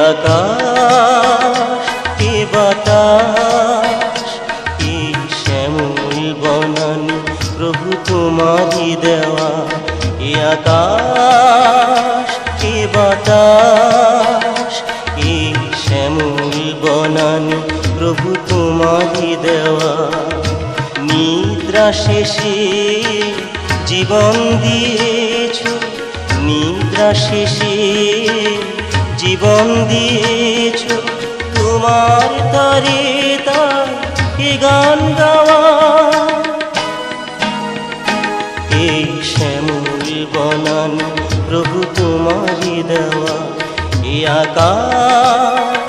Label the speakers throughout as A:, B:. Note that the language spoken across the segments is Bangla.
A: আকাশ এ বাতাস এ শ্যামল বনানী প্রভু তোমারই দেওয়া। এ আকাশ এ বাতাস এ শ্যামল বনানী প্রভু তোমারই দেওয়া। নিদ্রা শেষে জীবন দিয়েছ, নিদ্রা শেষে জীবন দিয়েছ, তোমার তরে তার এ গান গাওয়া। এই শ্যামল বনানী প্রভু তোমারই দেওয়া। এ আকাশ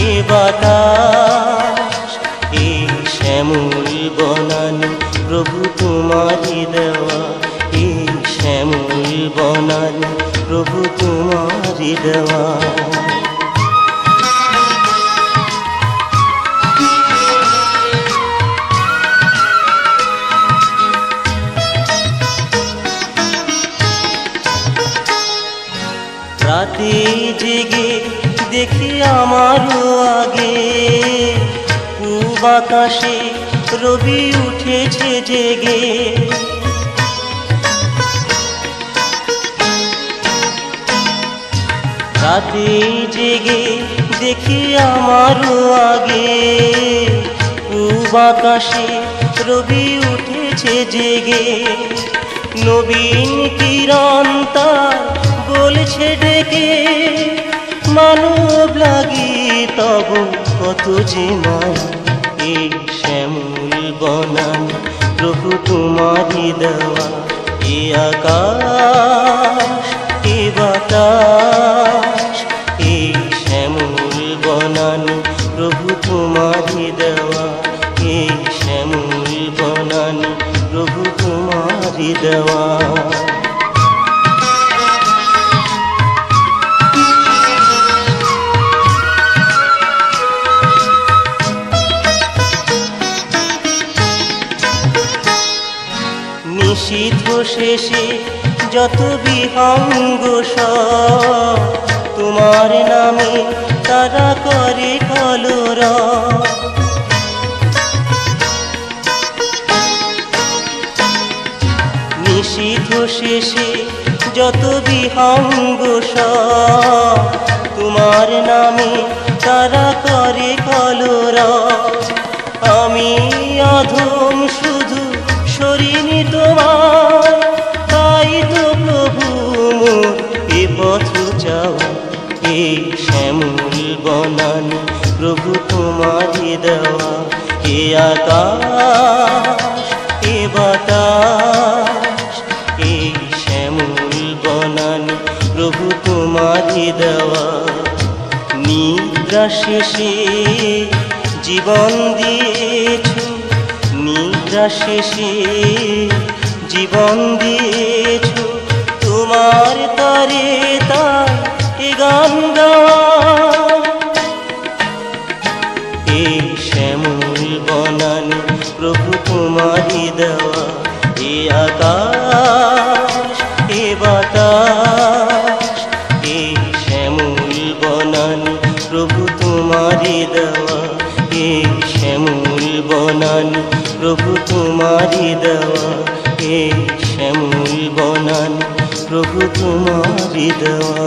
A: এ বাতাস এ শ্যামল বনানী প্রভু তোমারই দেওয়া। এ শ্যামল বনানী প্রভু তোমারই দেওয়া। রাতে জেগে দেখি আমারও আগে পূব আকাশে রবি উঠেছে জেগে। রাতে জেগে দেখি আমারও আগে পূব আকাশে রবি উঠেছে জেগে। নবীন কিরণ তার বলছে ডেকে, মানব লাগি তব কত যে মায়া। এই শ্যামল বনানী প্রভু তোমারই দেওয়া। এ আকাশ এ বাতাস এ শ্যামল বনানী প্রভু তোমারই দেওয়া। এ শ্যামল বনানী প্রভু তোমারই দেওয়া। নিশীথ শেষে যত বিহঙ্গ সব, তোমার নামে তারা করে কলরব। নিশীথ শেষে যত বিহঙ্গ সব, তোমার নামে তারা করে কলরব। আমি অধম শুধু সরিনি তোমার, তাই তো প্রভু মোর এ পথ চাওয়া। এই শ্যামল বনানী প্রভু তোমারই দেওয়া। এ আকাশ এ বাতাস এ শ্যামল বনানী প্রভু তোমারই দেওয়া। নিদ্রা শেষে জীবন দিয়েছ, নিদ্রা শেষে জীবন দিয়েছ, তোমার তরে তার এ গান গাওয়া। এই শ্যামল বনানী প্রভু তোমারই দেওয়া। এ আকাশ এ বাতাস এ শ্যামল বনানী প্রভু তোমারই দেওয়া। এ শ্যামল বনানী প্রভু তোমারই দেওয়া। এ শ্যামল বনানী প্রভু তোমারই দেওয়া।